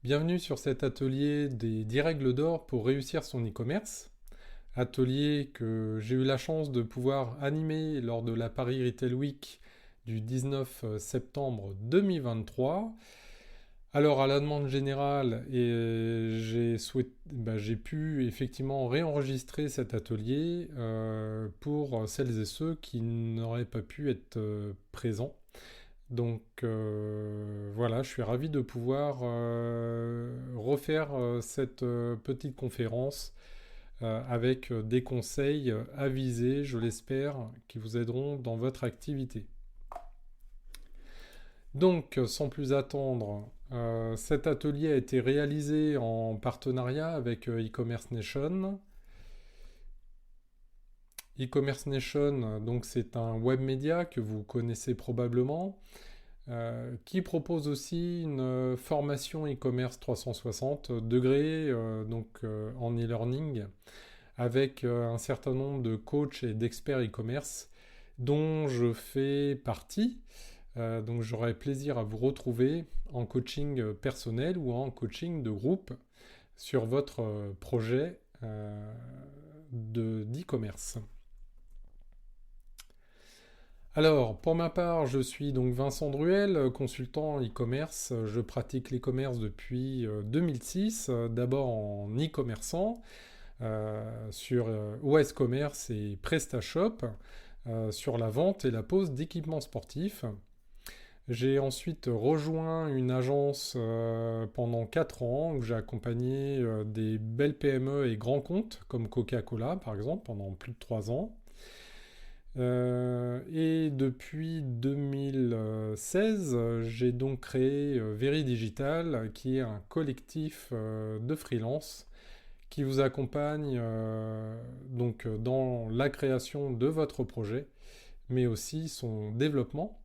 Bienvenue sur cet atelier des 10 règles d'or pour réussir son e-commerce. Atelier que j'ai eu la chance de pouvoir animer lors de la Paris Retail Week du 19 septembre 2023. Alors à la demande générale, j'ai pu effectivement réenregistrer cet atelier pour celles et ceux qui n'auraient pas pu être présents. Donc voilà, je suis ravi de pouvoir refaire cette petite conférence avec des conseils avisés, je l'espère, qui vous aideront dans votre activité. Donc, sans plus attendre, cet atelier a été réalisé en partenariat avec e-commerce Nation. E-commerce Nation, donc c'est un web média que vous connaissez probablement, qui propose aussi une formation e-commerce 360 degrés en e-learning avec un certain nombre de coachs et d'experts e-commerce dont je fais partie. Donc j'aurai plaisir à vous retrouver en coaching personnel ou en coaching de groupe sur votre projet d'e-commerce. Alors, pour ma part, je suis donc Vincent Druel, consultant e-commerce. Je pratique l'e-commerce depuis 2006, d'abord en e-commerçant sur OS Commerce et PrestaShop, sur la vente et la pose d'équipements sportifs. J'ai ensuite rejoint une agence pendant 4 ans où j'ai accompagné des belles PME et grands comptes comme Coca-Cola par exemple pendant plus de 3 ans. Et depuis 2016, j'ai donc créé Veridigital, qui est un collectif de freelance qui vous accompagne dans la création de votre projet, mais aussi son développement.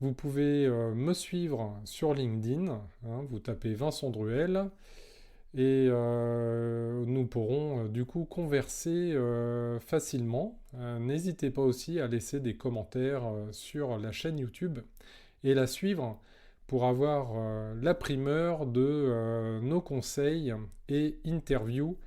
Vous pouvez me suivre sur LinkedIn, hein, vous tapez Vincent Druel, et nous pourrons du coup converser facilement. N'hésitez pas aussi à laisser des commentaires sur la chaîne YouTube et la suivre pour avoir la primeur de nos conseils et interviews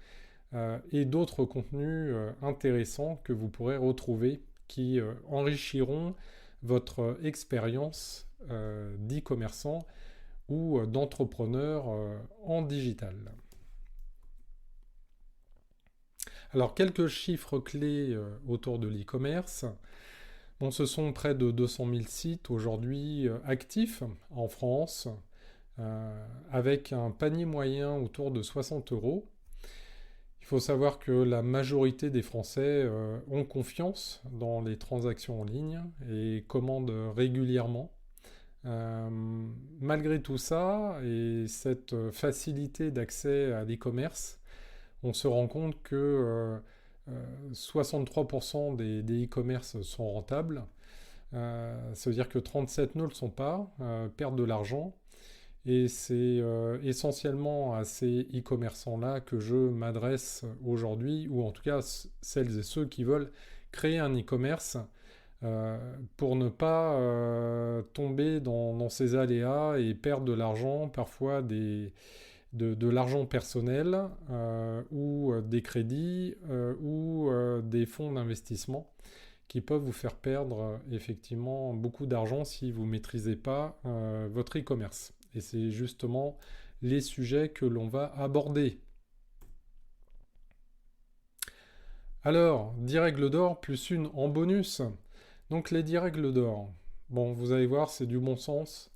et d'autres contenus intéressants que vous pourrez retrouver qui enrichiront votre expérience d'e-commerçant ou d'entrepreneur en digital. Alors, quelques chiffres clés autour de l'e-commerce. Bon, ce sont près de 200 000 sites aujourd'hui actifs en France, avec un panier moyen autour de 60 euros. Il faut savoir que la majorité des Français ont confiance dans les transactions en ligne et commandent régulièrement. Euh, Malgré tout ça et cette facilité d'accès à l'e-commerce, on se rend compte que 63% des e-commerce sont rentables. Ça veut dire que 37 ne le sont pas, perdent de l'argent. Et c'est essentiellement à ces e-commerçants-là que je m'adresse aujourd'hui, ou en tout cas celles et ceux qui veulent créer un e-commerce pour ne pas tomber dans ces aléas et perdre de l'argent, parfois de l'argent personnel ou des crédits ou des fonds d'investissement qui peuvent vous faire perdre effectivement beaucoup d'argent si vous ne maîtrisez pas votre e-commerce. Et c'est justement les sujets que l'on va aborder. Alors, 10 règles d'or plus une en bonus. Donc les 10 règles d'or. Bon, vous allez voir, c'est du bon sens.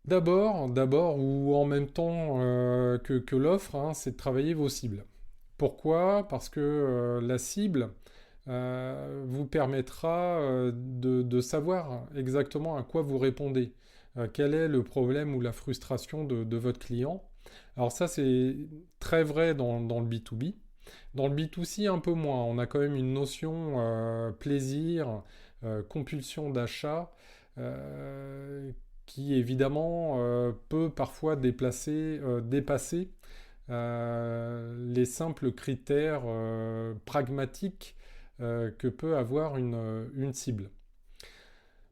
D'abord, ou en même temps que l'offre, hein, c'est de travailler vos cibles. Pourquoi? Parce que la cible vous permettra de savoir exactement à quoi vous répondez. Quel est le problème ou la frustration de votre client? Alors ça, c'est très vrai dans le B2B. Dans le B2C, un peu moins. On a quand même une notion plaisir, compulsion d'achat, qui évidemment peut parfois dépasser les simples critères pragmatiques que peut avoir une cible.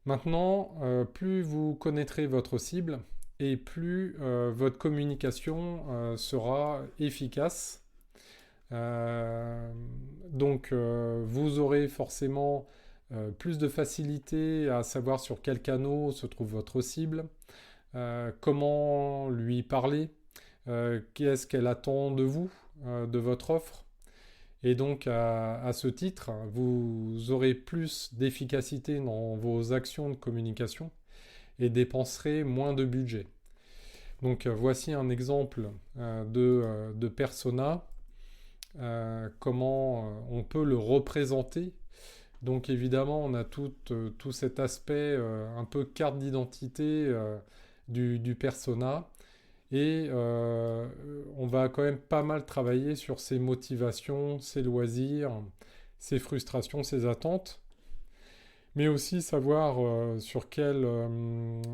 Maintenant, plus vous connaîtrez votre cible, et plus votre communication sera efficace. Euh, donc, vous aurez forcément plus de facilité à savoir sur quel canal se trouve votre cible, comment lui parler, qu'est-ce qu'elle attend de vous, de votre offre. Et donc, à ce titre, vous aurez plus d'efficacité dans vos actions de communication et dépenserez moins de budget. Donc, voici un exemple de persona, comment on peut le représenter. Donc, évidemment, on a tout cet aspect un peu carte d'identité du persona. Et on va quand même pas mal travailler sur ses motivations, ses loisirs, ses frustrations, ses attentes, mais aussi savoir sur quel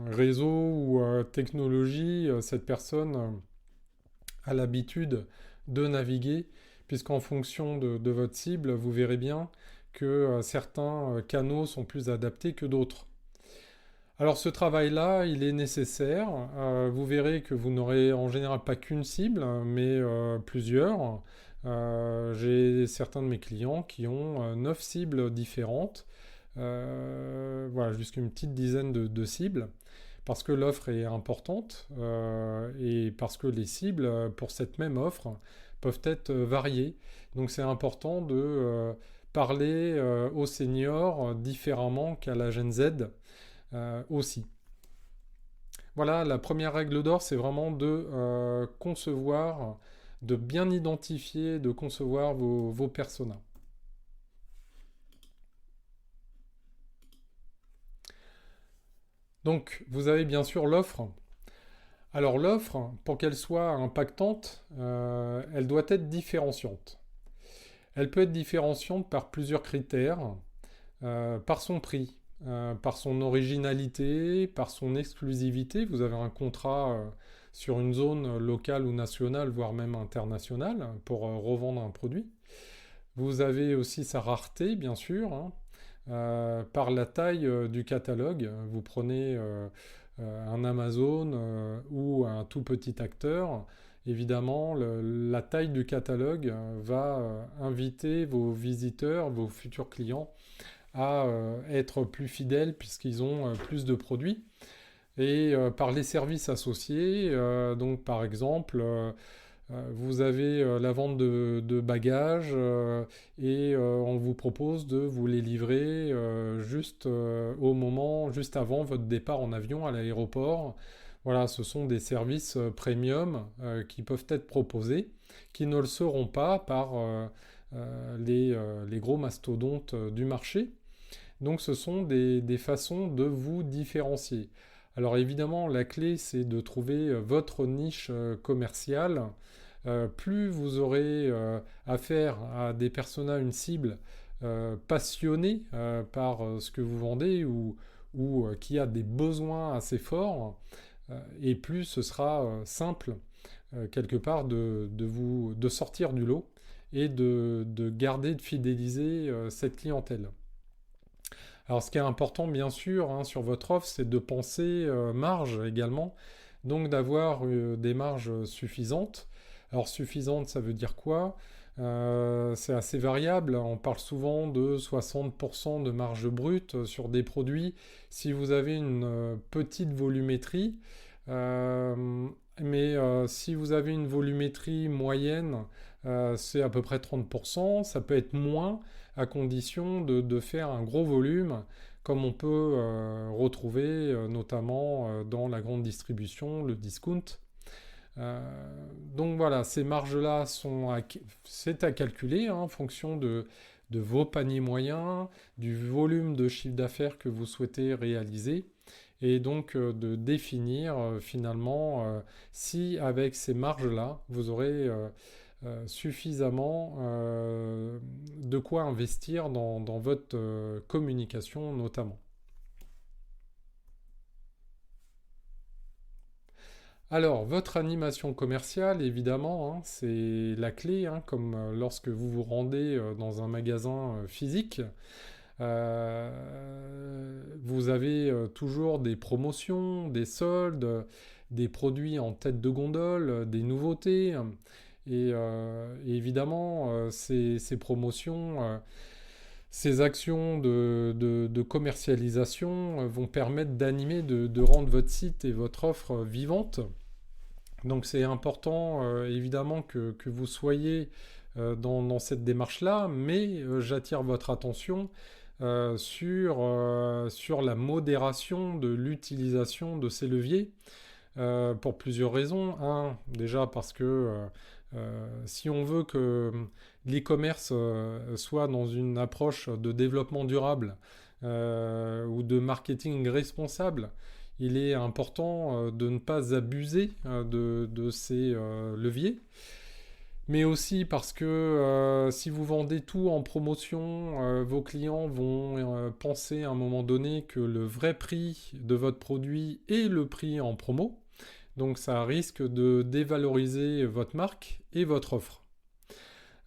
réseau ou technologie cette personne a l'habitude de naviguer, puisqu'en fonction de votre cible, vous verrez bien que certains canaux sont plus adaptés que d'autres. Alors ce travail-là, il est nécessaire. Vous verrez que vous n'aurez en général pas qu'une cible, mais plusieurs. J'ai certains de mes clients qui ont 9 cibles différentes. Voilà, jusqu'à une petite dizaine de cibles. Parce que l'offre est importante et parce que les cibles pour cette même offre peuvent être variées. Donc c'est important de parler aux seniors différemment qu'à la Gen Z aussi. Voilà, la première règle d'or, c'est vraiment de concevoir, de bien identifier, de concevoir vos personas. Donc, vous avez bien sûr l'offre. Alors, l'offre, pour qu'elle soit impactante, elle doit être différenciante. Elle peut être différenciante par plusieurs critères, par son prix, par son originalité, par son exclusivité. Vous avez un contrat sur une zone locale ou nationale, voire même internationale, pour revendre un produit. Vous avez aussi sa rareté, bien sûr, hein, par la taille du catalogue. Vous prenez un Amazon ou un tout petit acteur. Évidemment, la taille du catalogue va inviter vos visiteurs, vos futurs clients à être plus fidèles puisqu'ils ont plus de produits. Et par les services associés, donc par exemple, vous avez la vente de bagages et on vous propose de vous les livrer juste au moment, juste avant votre départ en avion à l'aéroport. Voilà, ce sont des services premium qui peuvent être proposés, qui ne le seront pas par les gros mastodontes du marché. Donc ce sont des façons de vous différencier. Alors évidemment, la clé, c'est de trouver votre niche commerciale. Plus vous aurez affaire à des personas, une cible passionnée par ce que vous vendez ou qui a des besoins assez forts, et plus ce sera simple quelque part de sortir du lot et de garder, de fidéliser cette clientèle. Alors ce qui est important bien sûr hein, sur votre offre, c'est de penser marge également, donc d'avoir des marges suffisantes. Alors suffisante, ça veut dire quoi? C'est assez variable, on parle souvent de 60% de marge brute sur des produits. Si vous avez une petite volumétrie, euh, mais si vous avez une volumétrie moyenne, c'est à peu près 30%, ça peut être moins à condition de faire un gros volume, comme on peut retrouver notamment dans la grande distribution, le discount. Euh, donc voilà, ces marges-là c'est à calculer hein, en fonction de vos paniers moyens, du volume de chiffre d'affaires que vous souhaitez réaliser, et donc de définir finalement si avec ces marges-là, vous aurez suffisamment de quoi investir dans votre communication notamment. Alors, votre animation commerciale, évidemment, hein, c'est la clé, hein, comme lorsque vous vous rendez dans un magasin physique. Vous avez toujours des promotions, des soldes, des produits en tête de gondole, des nouveautés. Et évidemment, ces promotions, ces actions de commercialisation vont permettre d'animer, de rendre votre site et votre offre vivante. Donc c'est important évidemment que vous soyez dans cette démarche-là, mais j'attire votre attention sur la modération de l'utilisation de ces leviers pour plusieurs raisons. Un, déjà parce que si on veut que l'e-commerce soit dans une approche de développement durable ou de marketing responsable, il est important de ne pas abuser de ces leviers. Mais aussi parce que si vous vendez tout en promotion, vos clients vont penser à un moment donné que le vrai prix de votre produit est le prix en promo. Donc ça risque de dévaloriser votre marque et votre offre.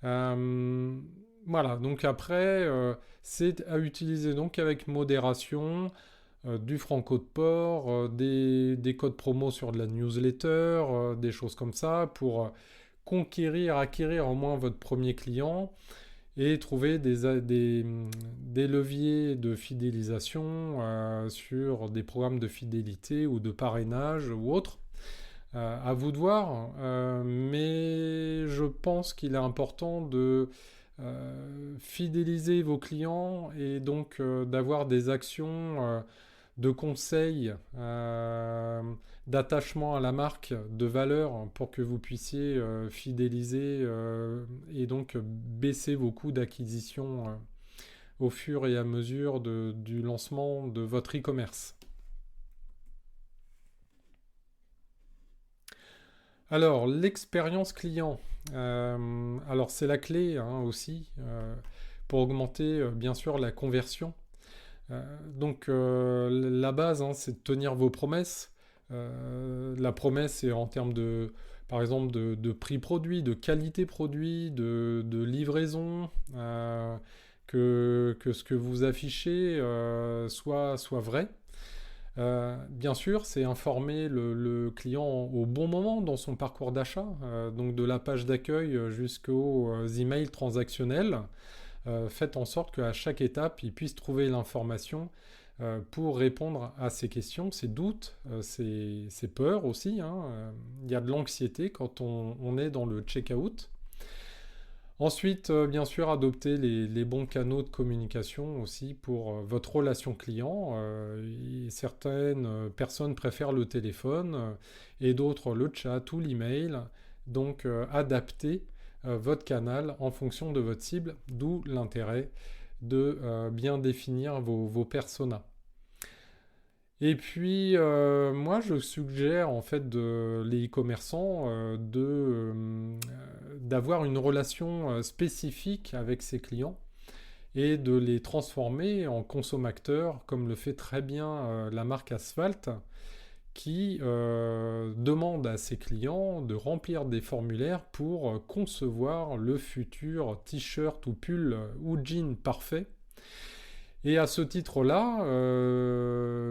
Euh, voilà, donc après, c'est à utiliser donc avec modération, du franco de port, des codes promo sur de la newsletter, des choses comme ça pour acquérir au moins votre premier client et trouver des leviers de fidélisation sur des programmes de fidélité ou de parrainage ou autres. À vous de voir, mais je pense qu'il est important de fidéliser vos clients et donc d'avoir des actions de conseil, d'attachement à la marque, de valeur pour que vous puissiez fidéliser et donc baisser vos coûts d'acquisition au fur et à mesure du lancement de votre e-commerce. Alors, l'expérience client. Alors, c'est la clé hein, aussi pour augmenter bien sûr la conversion. La base, hein, c'est de tenir vos promesses. La promesse, c'est en termes par exemple, de prix produit, de qualité produit, de livraison, que ce que vous affichez soit vrai. Bien sûr, c'est informer le client au bon moment dans son parcours d'achat, donc de la page d'accueil jusqu'aux emails transactionnels. Faites en sorte qu'à chaque étape, il puisse trouver l'information pour répondre à ses questions, ses doutes, ses peurs aussi. Hein. Il y a de l'anxiété quand on est dans le check-out. Ensuite, bien sûr, adopter les bons canaux de communication aussi pour votre relation client. Certaines personnes préfèrent le téléphone et d'autres le chat ou l'email. Donc, adaptez votre canal en fonction de votre cible, d'où l'intérêt de bien définir vos personas. Et puis, moi, je suggère en fait les e-commerçants d'avoir une relation spécifique avec ses clients et de les transformer en consommateurs, comme le fait très bien la marque Asphalt, qui demande à ses clients de remplir des formulaires pour concevoir le futur t-shirt ou pull ou jean parfait. Et à ce titre-là,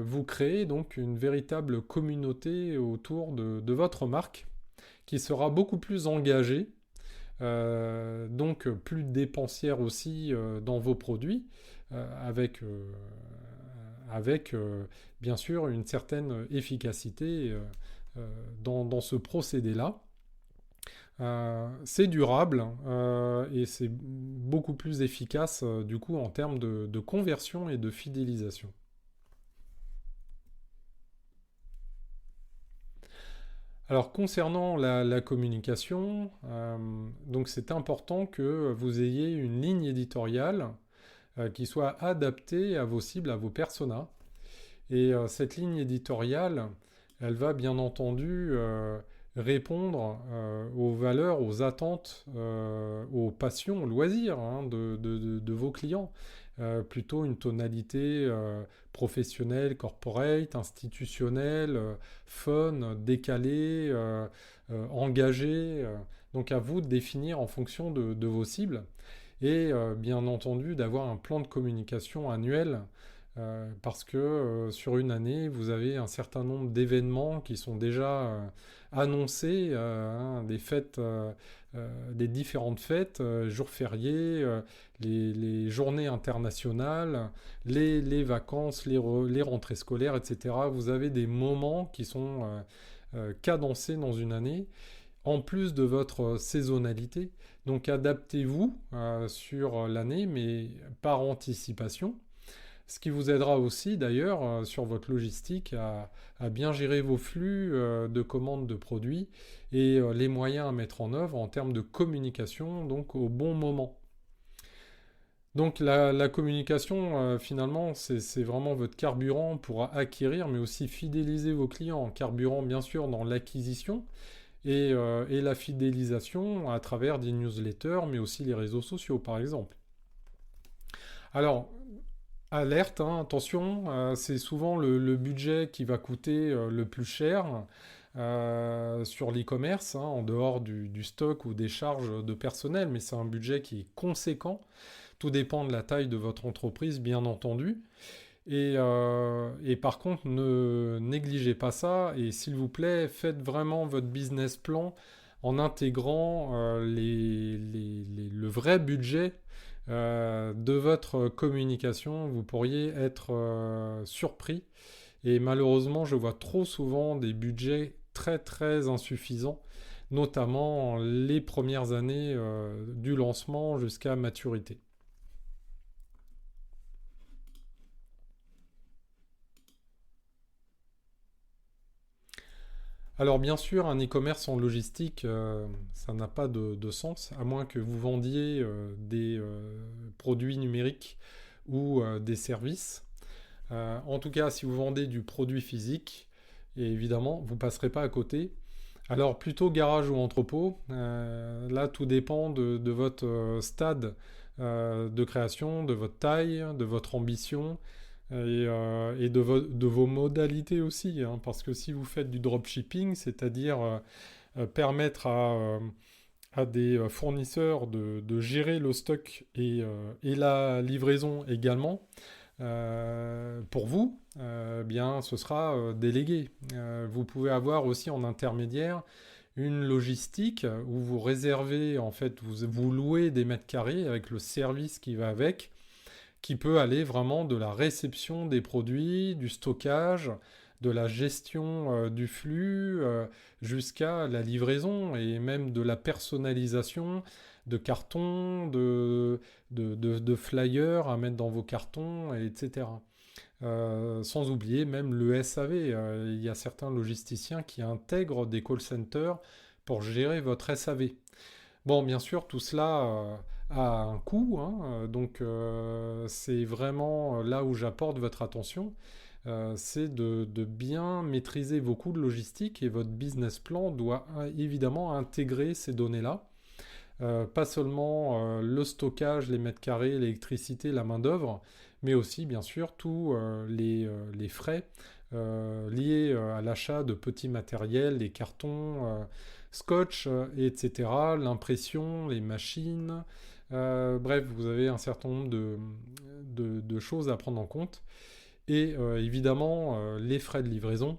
vous créez donc une véritable communauté autour de votre marque qui sera beaucoup plus engagée, donc plus dépensière aussi dans vos produits, avec bien sûr une certaine efficacité dans ce procédé-là. C'est durable et c'est beaucoup plus efficace du coup en termes de conversion et de fidélisation. Alors concernant la communication, donc c'est important que vous ayez une ligne éditoriale qui soit adaptée à vos cibles, à vos personas. Et cette ligne éditoriale, elle va bien entendu répondre aux valeurs, aux attentes, aux passions, aux loisirs hein, de vos clients. Plutôt une tonalité professionnelle, corporate, institutionnelle, fun, décalée, engagée. Donc à vous de définir en fonction de vos cibles et bien entendu d'avoir un plan de communication annuel parce que sur une année, vous avez un certain nombre d'événements qui sont déjà annoncés, des fêtes, des différentes fêtes, jours fériés, les journées internationales, les vacances, les rentrées scolaires, etc. Vous avez des moments qui sont cadencés dans une année, en plus de votre saisonnalité. Donc adaptez-vous sur l'année, mais par anticipation. Ce qui vous aidera aussi d'ailleurs sur votre logistique à bien gérer vos flux de commandes de produits et les moyens à mettre en œuvre en termes de communication, donc au bon moment. Donc la communication, finalement, c'est vraiment votre carburant pour acquérir, mais aussi fidéliser vos clients. Carburant, bien sûr, dans l'acquisition et la fidélisation à travers des newsletters, mais aussi les réseaux sociaux, par exemple. Alors, alerte, hein, attention, c'est souvent le budget qui va coûter le plus cher sur l'e-commerce, hein, en dehors du stock ou des charges de personnel, mais c'est un budget qui est conséquent. Tout dépend de la taille de votre entreprise, bien entendu. Et par contre, ne négligez pas ça et s'il vous plaît, faites vraiment votre business plan en intégrant le vrai budget de votre communication. Vous pourriez être surpris et malheureusement, je vois trop souvent des budgets très très insuffisants, notamment les premières années du lancement jusqu'à maturité. Alors bien sûr, un e-commerce en logistique, ça n'a pas de sens, à moins que vous vendiez des produits numériques ou des services. En tout cas, si vous vendez du produit physique, et évidemment, vous ne passerez pas à côté. Alors plutôt garage ou entrepôt, là tout dépend de votre stade de création, de votre taille, de votre ambition et de vos modalités aussi, hein, parce que si vous faites du dropshipping, c'est-à-dire permettre à des fournisseurs de gérer le stock et la livraison également, pour vous, bien, ce sera délégué. Vous pouvez avoir aussi en intermédiaire une logistique où vous réservez, en fait, vous louez des mètres carrés avec le service qui va avec, qui peut aller vraiment de la réception des produits, du stockage, de la gestion du flux, jusqu'à la livraison et même de la personnalisation de cartons, de flyers à mettre dans vos cartons, etc. Sans oublier même le SAV. Il y a certains logisticiens qui intègrent des call centers pour gérer votre SAV. Bon, bien sûr, tout cela a un coût, hein, donc c'est vraiment là où j'apporte votre attention, c'est de bien maîtriser vos coûts de logistique et votre business plan doit évidemment intégrer ces données-là. Pas seulement le stockage, les mètres carrés, l'électricité, la main-d'œuvre, mais aussi bien sûr tous les frais liés à l'achat de petits matériels, les cartons, scotch, etc., l'impression, les machines. Bref, vous avez un certain nombre de choses à prendre en compte. Et évidemment, les frais de livraison.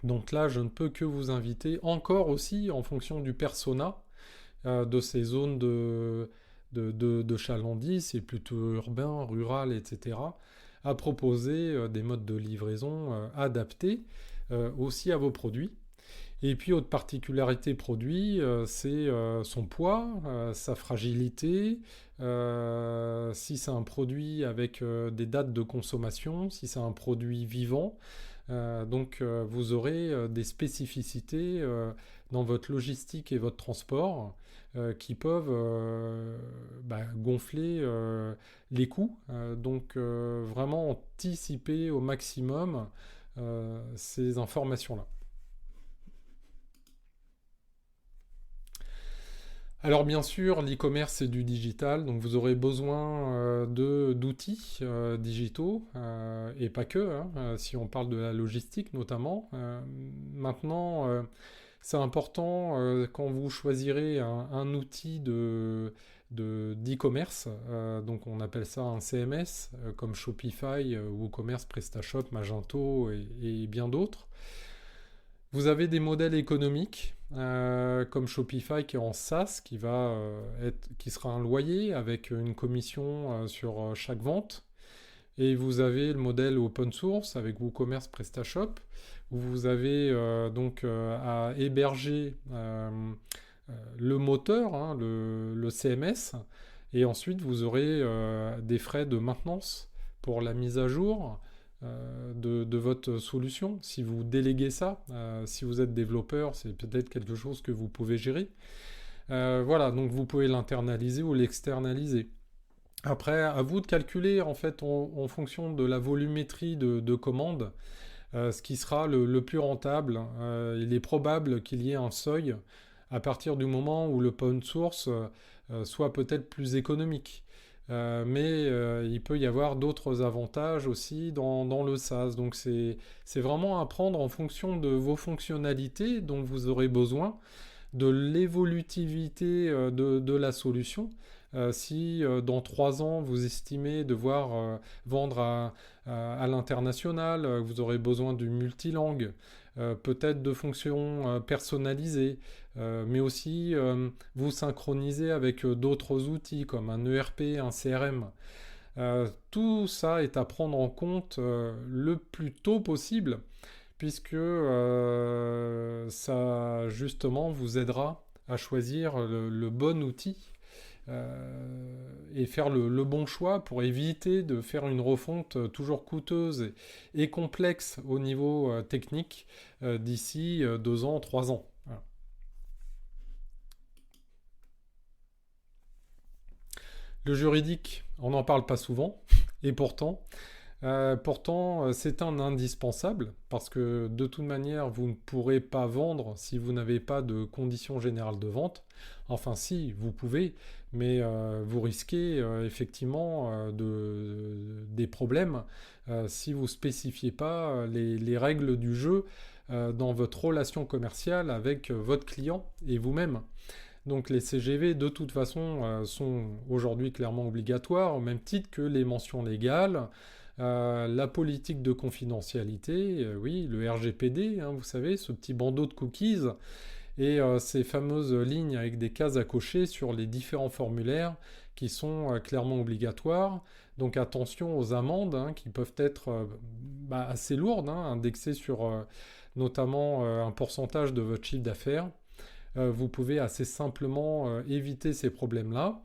Donc là, je ne peux que vous inviter encore aussi en fonction du persona de ces zones de chalandise, c'est plutôt urbain, rural, etc., à proposer des modes de livraison adaptés aussi à vos produits. Et puis, autre particularité produit, c'est son poids, sa fragilité, si c'est un produit avec des dates de consommation, si c'est un produit vivant. Donc, vous aurez des spécificités dans votre logistique et votre transport qui peuvent gonfler les coûts. Donc, vraiment anticiper au maximum ces informations-là. Alors bien sûr, l'e-commerce c'est du digital, donc vous aurez besoin d'outils digitaux et pas que, hein, si on parle de la logistique notamment. Maintenant, c'est important quand vous choisirez un outil d'e-commerce. Donc on appelle ça un CMS, comme Shopify, WooCommerce, PrestaShop, Magento et bien d'autres. Vous avez des modèles économiques comme Shopify qui est en SaaS, qui sera un loyer avec une commission sur chaque vente. Et vous avez le modèle open source avec WooCommerce, PrestaShop, où vous avez à héberger le moteur, hein, le CMS, et ensuite vous aurez des frais de maintenance pour la mise à jour de votre solution. Si vous déléguez ça, si vous êtes développeur, c'est peut-être quelque chose que vous pouvez gérer. Voilà, donc vous pouvez l'internaliser ou l'externaliser. Après, à vous de calculer en fait en fonction de la volumétrie de commandes, ce qui sera le plus rentable. Il est probable qu'il y ait un seuil à partir du moment où le open source soit peut-être plus économique. Mais il peut y avoir d'autres avantages aussi dans le SaaS. Donc c'est vraiment à prendre en fonction de vos fonctionnalités dont vous aurez besoin, de l'évolutivité de la solution. Si dans 3 ans vous estimez devoir vendre à l'international, vous aurez besoin du multilangue, peut-être de fonctions personnalisées, mais aussi vous synchroniser avec d'autres outils comme un ERP, un CRM. Tout ça est à prendre en compte le plus tôt possible, puisque ça justement vous aidera à choisir le bon outil et faire le bon choix pour éviter de faire une refonte toujours coûteuse et complexe au niveau technique d'ici 2 ans, 3 ans. Voilà. Le juridique, on n'en parle pas souvent, et pourtant, c'est un indispensable parce que de toute manière, vous ne pourrez pas vendre si vous n'avez pas de conditions générales de vente. Enfin, si, vous pouvez, mais vous risquez effectivement des problèmes si vous ne spécifiez pas les règles du jeu dans votre relation commerciale avec votre client et vous-même. Donc les CGV de toute façon sont aujourd'hui clairement obligatoires au même titre que les mentions légales, la politique de confidentialité, oui, le RGPD, hein, vous savez, ce petit bandeau de cookies, et ces fameuses lignes avec des cases à cocher sur les différents formulaires qui sont clairement obligatoires. Donc attention aux amendes hein, qui peuvent être assez lourdes, hein, indexées sur notamment un pourcentage de votre chiffre d'affaires. Vous pouvez assez simplement éviter ces problèmes-là.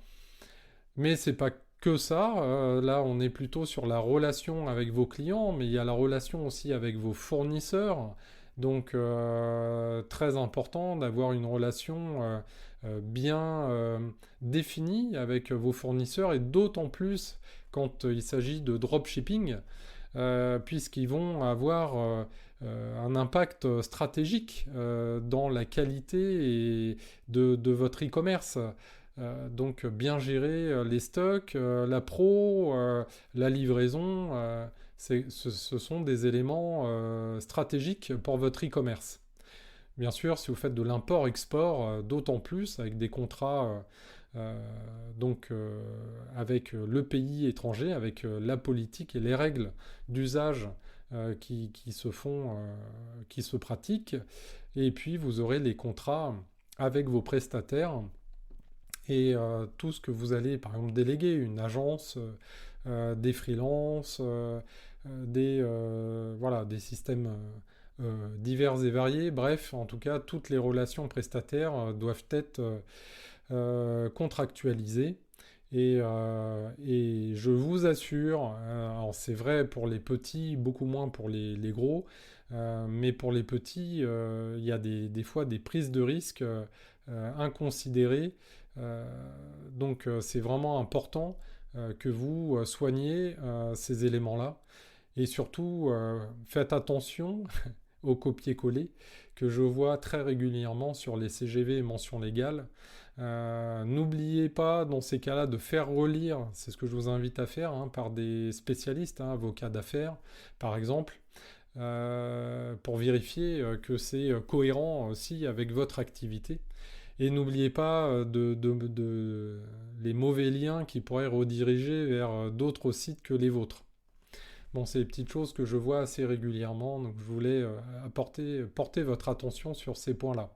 Mais c'est pas que ça. Là, on est plutôt sur la relation avec vos clients, mais il y a la relation aussi avec vos fournisseurs. Donc, très important d'avoir une relation bien définie avec vos fournisseurs et d'autant plus quand il s'agit de dropshipping, puisqu'ils vont avoir un impact stratégique dans la qualité de votre e-commerce. Donc bien gérer les stocks, la pro, la livraison, ce sont des éléments stratégiques pour votre e-commerce. Bien sûr, si vous faites de l'import-export, d'autant plus avec des contrats avec le pays étranger, avec la politique et les règles d'usage qui se font, qui se pratiquent. Et puis vous aurez les contrats avec vos prestataires et tout ce que vous allez par exemple déléguer, une agence, des freelances, des systèmes divers et variés. Bref, en tout cas, toutes les relations prestataires doivent être contractualisées. Et je vous assure, alors c'est vrai pour les petits, beaucoup moins pour les gros, mais pour les petits, il y a des fois des prises de risques inconsidérées. Donc c'est vraiment important que vous soigniez ces éléments-là. Et surtout, faites attention au copier-coller que je vois très régulièrement sur les CGV et mentions légales. N'oubliez pas dans ces cas-là de faire relire, c'est ce que je vous invite à faire hein, par des spécialistes, hein, avocats d'affaires par exemple, pour vérifier que c'est cohérent aussi avec votre activité. Et n'oubliez pas les mauvais liens qui pourraient rediriger vers d'autres sites que les vôtres. Bon, c'est des petites choses que je vois assez régulièrement, donc je voulais porter votre attention sur ces points-là.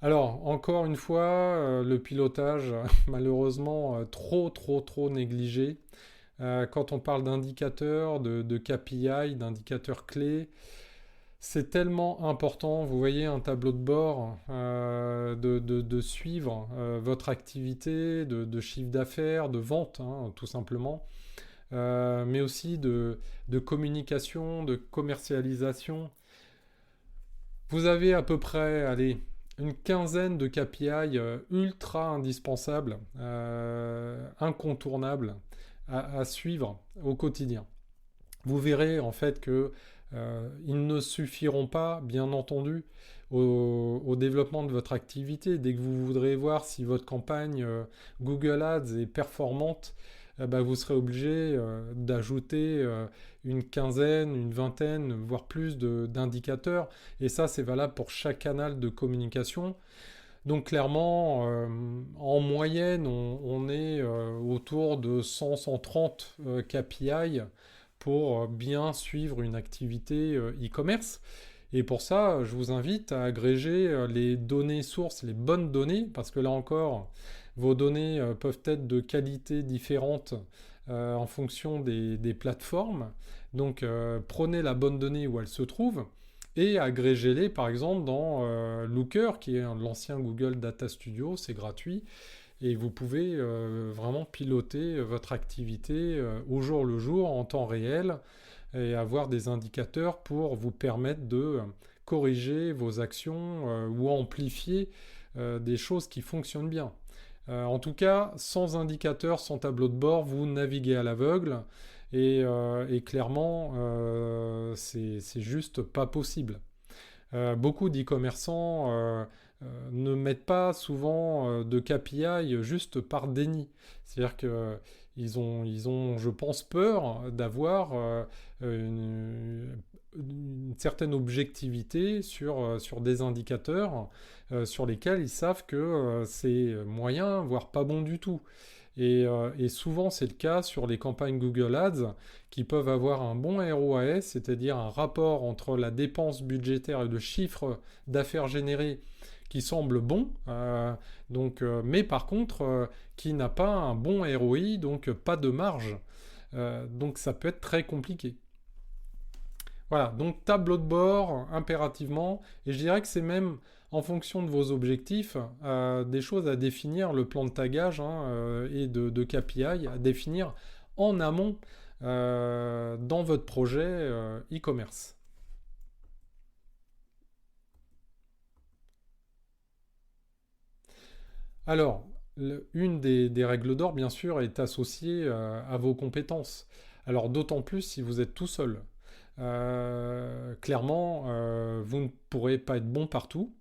Alors, encore une fois, le pilotage, malheureusement, trop négligé. Quand on parle d'indicateurs, de KPI, d'indicateurs clés, c'est tellement important. Vous voyez un tableau de bord, de suivre votre activité, de chiffre d'affaires, de vente, hein, tout simplement, mais aussi de communication, de commercialisation. Vous avez à peu près, allez, une quinzaine de KPI ultra indispensables, incontournables à suivre au quotidien. Vous verrez en fait que ils ne suffiront pas, bien entendu, au développement de votre activité. Dès que vous voudrez voir si votre campagne Google Ads est performante, bah, vous serez obligé d'ajouter une quinzaine, une vingtaine, voire plus d'indicateurs. Et ça, c'est valable pour chaque canal de communication. Donc clairement, en moyenne, on est autour de 100-130 KPI pour bien suivre une activité e-commerce. Et pour ça, je vous invite à agréger les données sources, les bonnes données, parce que là encore, vos données peuvent être de qualité différente en fonction des plateformes. Donc prenez la bonne donnée où elle se trouve et agrégez-les par exemple dans Looker, qui est l'ancien Google Data Studio, c'est gratuit. Et vous pouvez vraiment piloter votre activité au jour le jour, en temps réel, et avoir des indicateurs pour vous permettre de corriger vos actions ou amplifier des choses qui fonctionnent bien. En tout cas, sans indicateur, sans tableau de bord, vous naviguez à l'aveugle et clairement, c'est juste pas possible. Beaucoup d'e-commerçants ne mettent pas souvent de KPI juste par déni. C'est-à-dire que ils ont, je pense, peur d'avoir une certaine objectivité sur des indicateurs sur lesquels ils savent que c'est moyen, voire pas bon du tout. Et souvent, c'est le cas sur les campagnes Google Ads qui peuvent avoir un bon ROAS, c'est-à-dire un rapport entre la dépense budgétaire et le chiffre d'affaires généré qui semble bon, mais par contre, qui n'a pas un bon ROI, donc pas de marge. Donc ça peut être très compliqué. Voilà, donc tableau de bord impérativement, et je dirais que c'est même en fonction de vos objectifs des choses à définir, le plan de tagage et de KPI à définir en amont dans votre projet e-commerce. Alors, une des règles d'or, bien sûr, est associée à vos compétences. Alors d'autant plus si vous êtes tout seul. Clairement, vous ne pourrez pas être bon partout.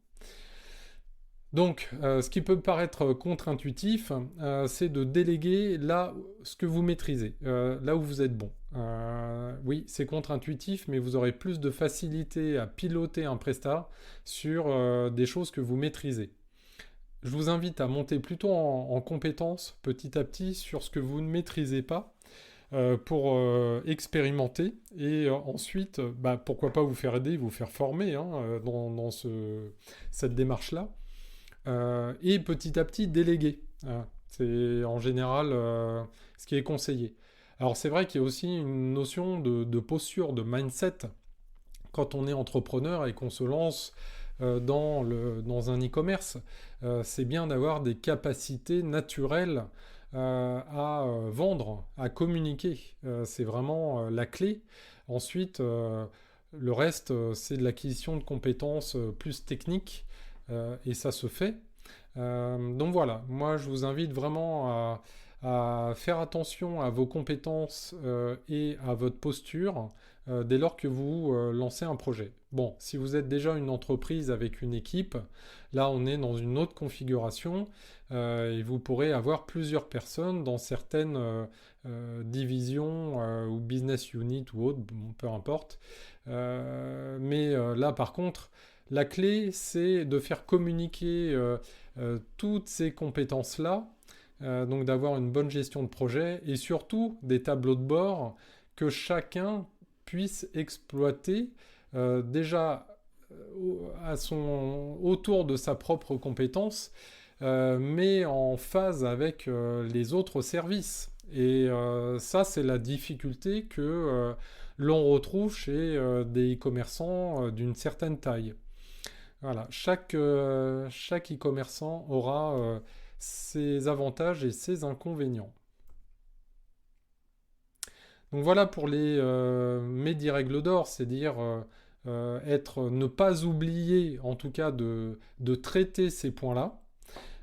Donc, ce qui peut paraître contre-intuitif, c'est de déléguer là ce que vous maîtrisez, là où vous êtes bon. Oui, c'est contre-intuitif, mais vous aurez plus de facilité à piloter un prestat sur des choses que vous maîtrisez. Je vous invite à monter plutôt en compétence petit à petit sur ce que vous ne maîtrisez pas pour expérimenter et ensuite, bah, pourquoi pas vous faire aider, vous faire former dans cette démarche-là. Et petit à petit déléguer. C'est en général ce qui est conseillé. Alors c'est vrai qu'il y a aussi une notion de posture, de mindset quand on est entrepreneur et qu'on se lance dans un e-commerce. C'est bien d'avoir des capacités naturelles à vendre, à communiquer. C'est vraiment la clé. Ensuite, le reste, c'est de l'acquisition de compétences plus techniques et ça se fait. Donc voilà, moi je vous invite vraiment à faire attention à vos compétences et à votre posture dès lors que vous lancez un projet. Bon, si vous êtes déjà une entreprise avec une équipe, là on est dans une autre configuration et vous pourrez avoir plusieurs personnes dans certaines divisions ou business unit ou autres, bon, peu importe. Mais là par contre, La clé, c'est de faire communiquer toutes ces compétences-là, donc d'avoir une bonne gestion de projet et surtout des tableaux de bord que chacun puisse exploiter déjà autour de sa propre compétence, mais en phase avec les autres services. Et ça, c'est la difficulté que l'on retrouve chez des e-commerçants d'une certaine taille. Voilà, chaque e-commerçant aura ses avantages et ses inconvénients. Donc voilà pour mes 10 règles d'or, c'est-à-dire ne pas oublier en tout cas de traiter ces points-là,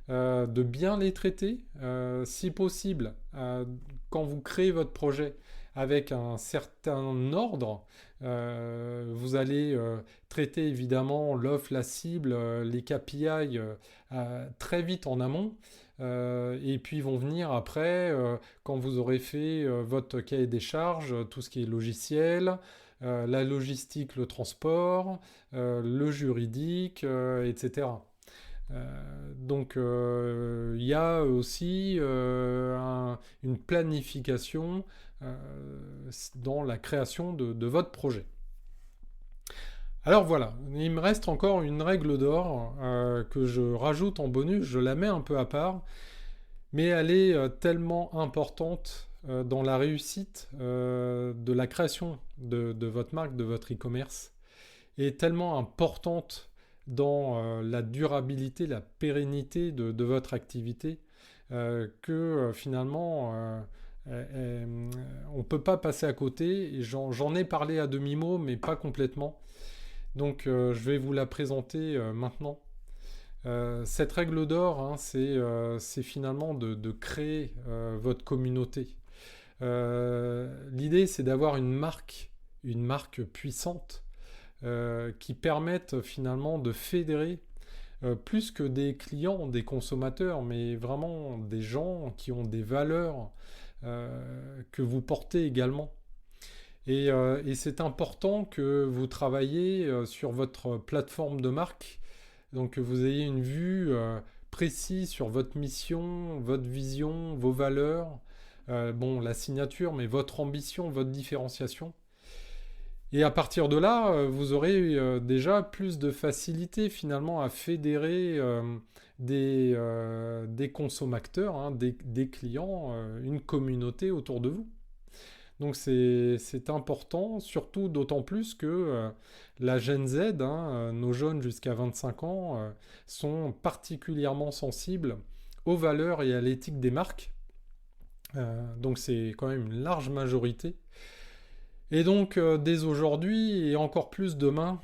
de bien les traiter, si possible, quand vous créez votre projet avec un certain ordre, vous allez traiter évidemment l'offre, la cible, les KPI très vite en amont. Et puis vont venir après, quand vous aurez fait votre cahier des charges, tout ce qui est logiciel, la logistique, le transport, le juridique, etc. Donc il y a aussi une planification dans la création de votre projet. Alors voilà, il me reste encore une règle d'or que je rajoute en bonus, je la mets un peu à part, mais elle est tellement importante dans la réussite de la création de votre marque, de votre e-commerce, et tellement importante dans la durabilité, la pérennité de votre activité, que finalement on ne peut pas passer à côté. Et j'en ai parlé à demi-mot, mais pas complètement. Donc je vais vous la présenter maintenant. Cette règle d'or, hein, c'est finalement de créer votre communauté. L'idée, c'est d'avoir une marque puissante qui permette finalement de fédérer plus que des clients, des consommateurs, mais vraiment des gens qui ont des valeurs que vous portez également. Et c'est important que vous travaillez sur votre plateforme de marque, donc que vous ayez une vue précise sur votre mission, votre vision, vos valeurs, bon, la signature, mais votre ambition, votre différenciation. Et à partir de là, vous aurez déjà plus de facilité finalement à fédérer des consommateurs, hein, des clients, une communauté autour de vous. Donc c'est important, surtout d'autant plus que la Gen Z, hein, nos jeunes jusqu'à 25 ans, sont particulièrement sensibles aux valeurs et à l'éthique des marques. Donc c'est quand même une large majorité. Et donc dès aujourd'hui et encore plus demain,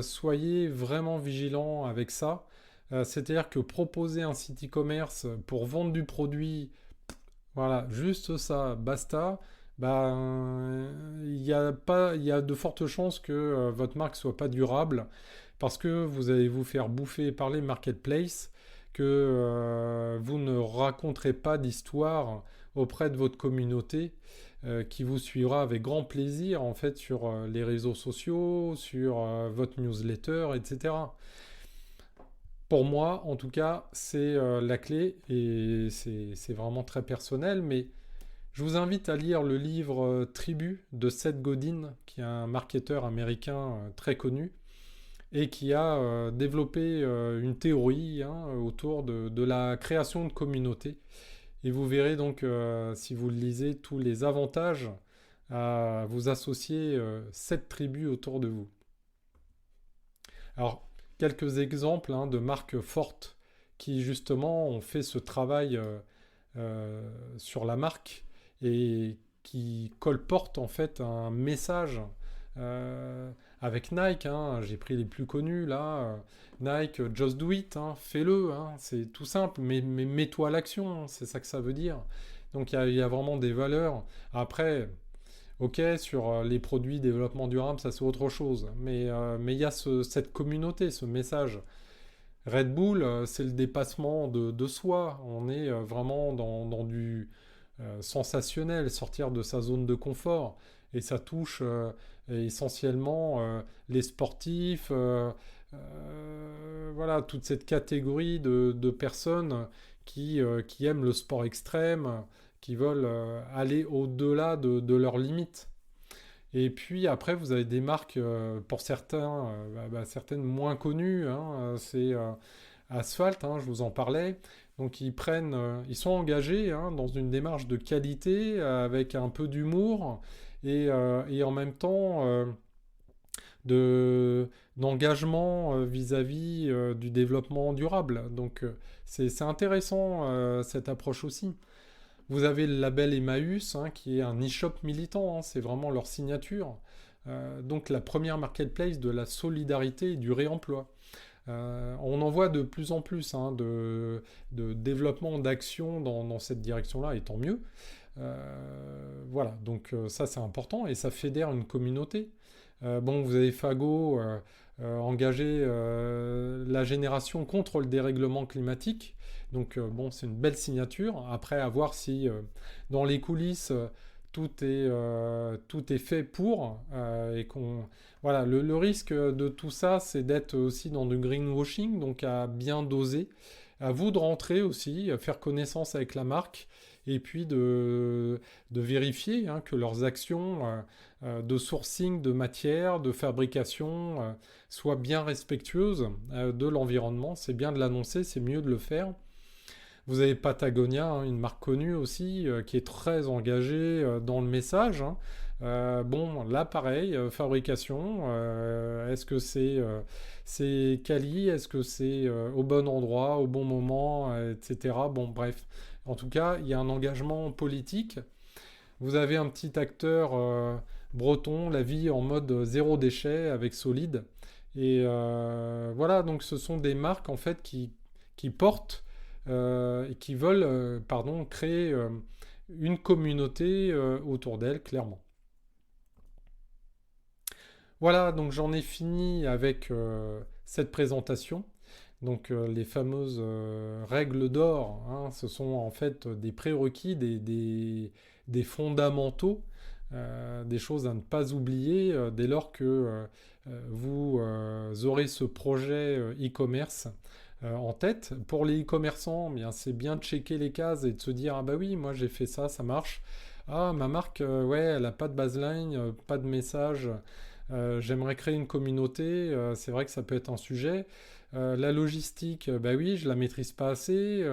soyez vraiment vigilants avec ça. C'est-à-dire que proposer un site e-commerce pour vendre du produit, voilà, juste ça, basta. Il y a de fortes chances que votre marque soit pas durable parce que vous allez vous faire bouffer par les marketplaces, que vous ne raconterez pas d'histoire auprès de votre communauté qui vous suivra avec grand plaisir en fait sur les réseaux sociaux, sur votre newsletter, etc. Pour moi, en tout cas, c'est la clé et c'est vraiment très personnel, mais je vous invite à lire le livre Tribu de Seth Godin, qui est un marketeur américain très connu et qui a développé une théorie hein, autour de la création de communautés. Et vous verrez donc, si vous le lisez, tous les avantages à vous associer cette tribu autour de vous. Alors, quelques exemples hein, de marques fortes qui justement ont fait ce travail sur la marque et qui colportent en fait un message avec Nike, hein, j'ai pris les plus connus là, Nike, just do it, hein, fais-le, hein, c'est tout simple, mais mets-toi à l'action, hein, c'est ça que ça veut dire. Donc il y a vraiment des valeurs. Après, ok, sur les produits développement durable, ça c'est autre chose, mais il y a cette communauté, ce message. Red Bull, c'est le dépassement de soi, on est vraiment dans du sensationnel, sortir de sa zone de confort. Et ça touche essentiellement les sportifs, voilà, toute cette catégorie de personnes qui aiment le sport extrême, qui veulent aller au-delà leurs limites. Et puis après, vous avez des marques, pour certains, certaines moins connues, hein, c'est Asphalt, hein, je vous en parlais. Donc ils sont engagés, hein, dans une démarche de qualité, avec un peu d'humour et en même temps de d'engagement vis-à-vis du développement durable. Donc c'est intéressant, cette approche aussi. Vous avez le label Emmaüs, hein, qui est un e-shop militant, hein, c'est vraiment leur signature. Donc la première marketplace de la solidarité et du réemploi. On en voit de plus en plus, hein, de développement d'actions dans cette direction-là, et tant mieux. Voilà, donc ça c'est important et ça fédère une communauté. Bon, vous avez Fago engagé la génération contre le dérèglement climatique. Donc bon, c'est une belle signature. Après, à voir si dans les coulisses tout est fait pour et qu'on voilà, le risque de tout ça, c'est d'être aussi dans du greenwashing, donc à bien doser. À vous de rentrer aussi, à faire connaissance avec la marque et puis de vérifier, hein, que leurs actions de sourcing de matière, de fabrication soient bien respectueuses de l'environnement. C'est bien de l'annoncer, c'est mieux de le faire. Vous avez Patagonia, hein, une marque connue aussi, qui est très engagée dans le message, hein. Bon, là pareil, fabrication, est-ce que c'est quali, est-ce que c'est au bon endroit, au bon moment, etc. Bon, bref. En tout cas, il y a un engagement politique. Vous avez un petit acteur breton, la vie en mode zéro déchet avec Solide. Et voilà, donc ce sont des marques en fait qui portent et qui veulent, pardon, créer une communauté autour d'elles, clairement. Voilà, donc j'en ai fini avec cette présentation. Donc les fameuses règles d'or, hein, ce sont en fait des prérequis, des fondamentaux, des choses à ne pas oublier dès lors que vous aurez ce projet e-commerce en tête. Pour les e-commerçants, eh bien, c'est bien de checker les cases et de se dire, ah bah oui, moi j'ai fait ça, ça marche. Ah, ma marque, ouais, elle n'a pas de baseline, pas de message. J'aimerais créer une communauté, c'est vrai que ça peut être un sujet. La logistique, bah oui, je la maîtrise pas assez.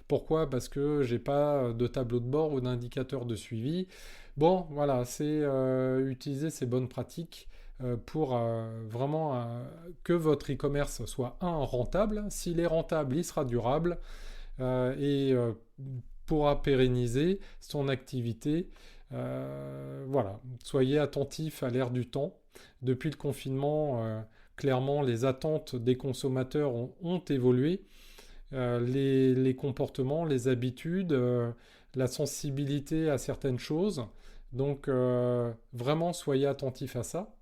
Pourquoi? Parce que j'ai pas de tableau de bord ou d'indicateur de suivi. Bon, voilà, c'est utiliser ces bonnes pratiques pour vraiment que votre e-commerce soit rentable. S'il est rentable, il sera durable et pourra pérenniser son activité. Voilà, soyez attentifs à l'ère du temps. Depuis le confinement, clairement, les attentes des consommateurs ont évolué. Les comportements, les habitudes, la sensibilité à certaines choses. Donc, vraiment, soyez attentifs à ça.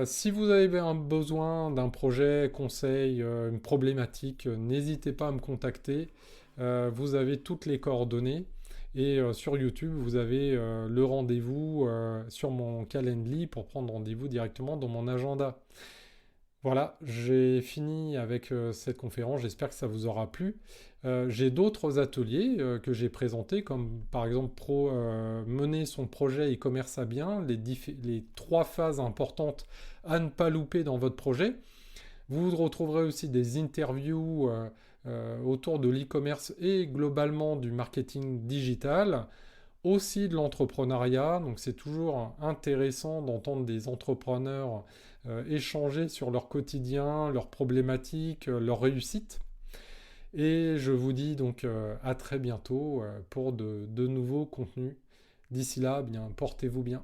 Si vous avez un besoin d'un projet, conseil, une problématique, n'hésitez pas à me contacter. Vous avez toutes les coordonnées. Et sur YouTube, vous avez le rendez-vous sur mon Calendly pour prendre rendez-vous directement dans mon agenda. Voilà, j'ai fini avec cette conférence, j'espère que ça vous aura plu. J'ai d'autres ateliers que j'ai présentés, comme par exemple mener son projet e-commerce à bien, les trois phases importantes à ne pas louper dans votre projet. Vous retrouverez aussi des interviews autour de l'e-commerce et globalement du marketing digital, aussi de l'entrepreneuriat. Donc c'est toujours intéressant d'entendre des entrepreneurs échanger sur leur quotidien, leurs problématiques, leurs réussites. Et je vous dis donc à très bientôt pour de nouveaux contenus. D'ici là, bien, portez-vous bien.